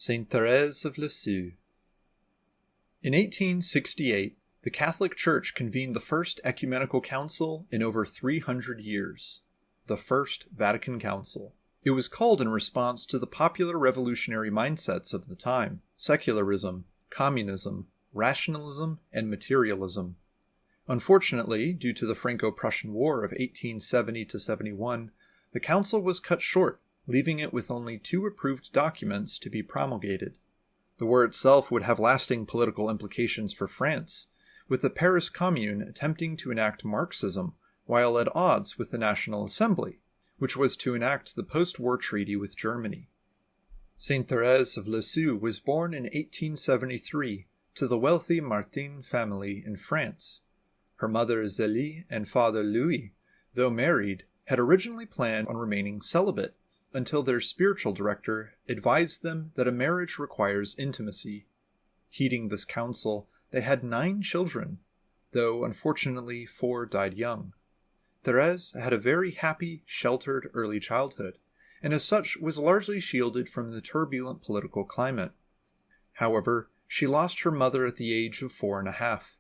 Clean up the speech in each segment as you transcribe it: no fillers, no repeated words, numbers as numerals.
Saint Therese of Lisieux. In 1868, the Catholic Church convened the First Ecumenical Council in over 300 years, the First Vatican Council. It was called in response to the popular revolutionary mindsets of the time: secularism, communism, rationalism, and materialism. Unfortunately, due to the Franco-Prussian War of 1870-71, the council was cut short, leaving it with only 2 approved documents to be promulgated. The war itself would have lasting political implications for France, with the Paris Commune attempting to enact Marxism while at odds with the National Assembly, which was to enact the post-war treaty with Germany. Saint Therese of Lisieux was born in 1873 to the wealthy Martin family in France. Her mother Zélie and father Louis, though married, had originally planned on remaining celibate until their spiritual director advised them that a marriage requires intimacy. Heeding this counsel, they had 9 children, though unfortunately 4 died young. Therese had a very happy, sheltered early childhood, and as such was largely shielded from the turbulent political climate. However, she lost her mother at the age of 4.5.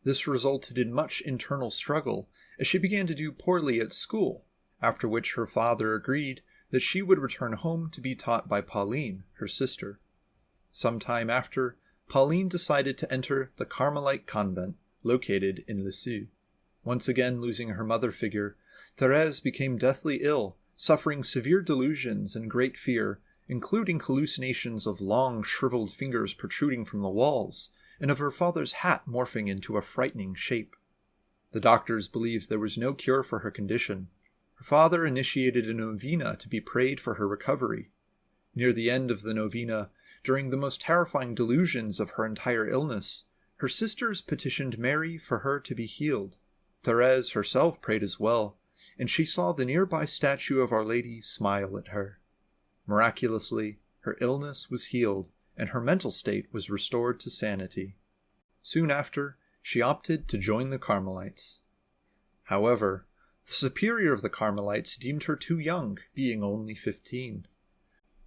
This resulted in much internal struggle as she began to do poorly at school, after which her father agreed that she would return home to be taught by Pauline, her sister. Some time after, Pauline decided to enter the Carmelite convent located in Lisieux. Once again losing her mother figure, Therese became deathly ill, suffering severe delusions and great fear, including hallucinations of long, shriveled fingers protruding from the walls, and of her father's hat morphing into a frightening shape. The doctors believed there was no cure for her condition. Her father initiated a novena to be prayed for her recovery. Near the end of the novena, during the most terrifying delusions of her entire illness, her sisters petitioned Mary for her to be healed. Therese herself prayed as well, and she saw the nearby statue of Our Lady smile at her. Miraculously, her illness was healed, and her mental state was restored to sanity. Soon after, she opted to join the Carmelites. However, the superior of the Carmelites deemed her too young, being only 15.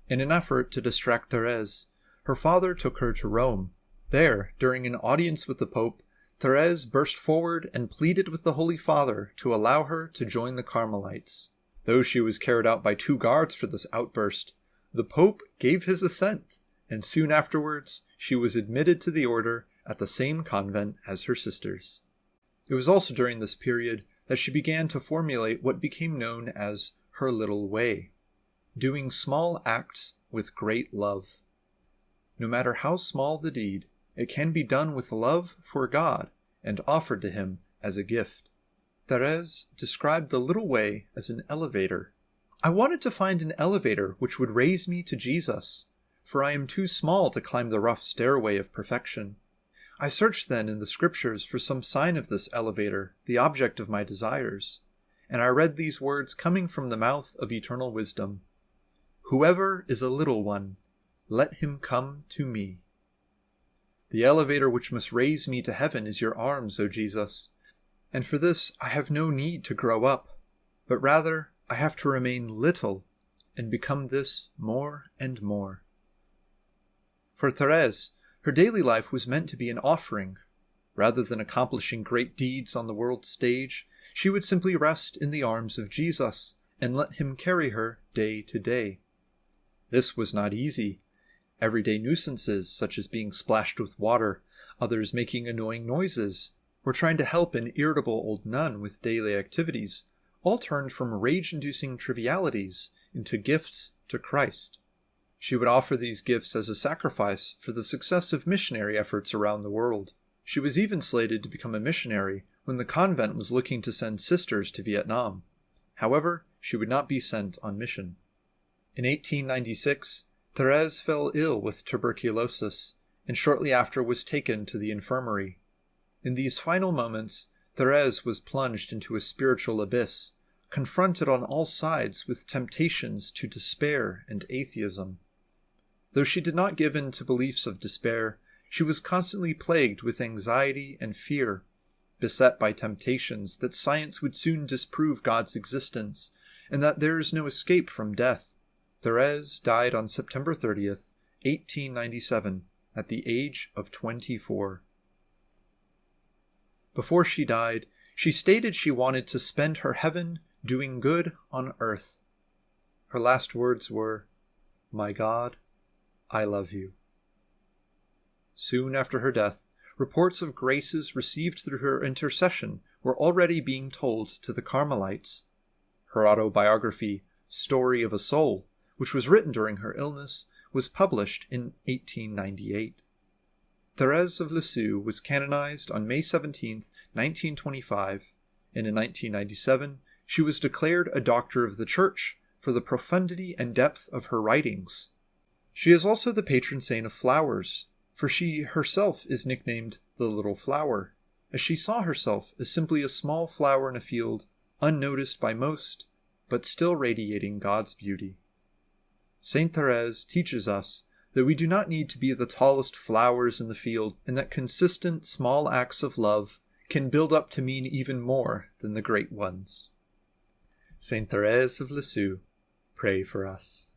In an effort to distract Therese, her father took her to Rome. There, during an audience with the Pope, Therese burst forward and pleaded with the Holy Father to allow her to join the Carmelites. Though she was carried out by 2 guards for this outburst, the Pope gave his assent, and soon afterwards she was admitted to the order at the same convent as her sisters. It was also during this period that she began to formulate what became known as her little way, doing small acts with great love. No matter how small the deed, it can be done with love for God and offered to Him as a gift. Therese described the little way as an elevator. I wanted to find an elevator which would raise me to Jesus, for I am too small to climb the rough stairway of perfection. I searched then in the scriptures for some sign of this elevator, the object of my desires, and I read these words coming from the mouth of eternal wisdom: "Whoever is a little one, let him come to me." The elevator which must raise me to heaven is your arms, O Jesus, and for this I have no need to grow up, but rather I have to remain little and become this more and more. For Therese, her daily life was meant to be an offering. Rather than accomplishing great deeds on the world stage, she would simply rest in the arms of Jesus and let Him carry her day to day. This was not easy. Everyday nuisances, such as being splashed with water, others making annoying noises, or trying to help an irritable old nun with daily activities, all turned from rage-inducing trivialities into gifts to Christ. She would offer these gifts as a sacrifice for the success of missionary efforts around the world. She was even slated to become a missionary when the convent was looking to send sisters to Vietnam. However, she would not be sent on mission. In 1896, Therese fell ill with tuberculosis, and shortly after was taken to the infirmary. In these final moments, Therese was plunged into a spiritual abyss, confronted on all sides with temptations to despair and atheism. Though she did not give in to beliefs of despair, she was constantly plagued with anxiety and fear, beset by temptations that science would soon disprove God's existence, and that there is no escape from death. Therese died on September 30th 1897, at the age of 24. Before she died, she stated she wanted to spend her heaven doing good on earth. Her last words were, "My God, I love you." Soon after her death, reports of graces received through her intercession were already being told to the Carmelites. Her autobiography, Story of a Soul, which was written during her illness, was published in 1898. Therese of Lisieux was canonized on May 17, 1925, and in 1997 she was declared a Doctor of the Church for the profundity and depth of her writings. She is also the patron saint of flowers, for she herself is nicknamed the Little Flower, as she saw herself as simply a small flower in a field, unnoticed by most, but still radiating God's beauty. Saint Therese teaches us that we do not need to be the tallest flowers in the field, and that consistent small acts of love can build up to mean even more than the great ones. Saint Therese of Lisieux, pray for us.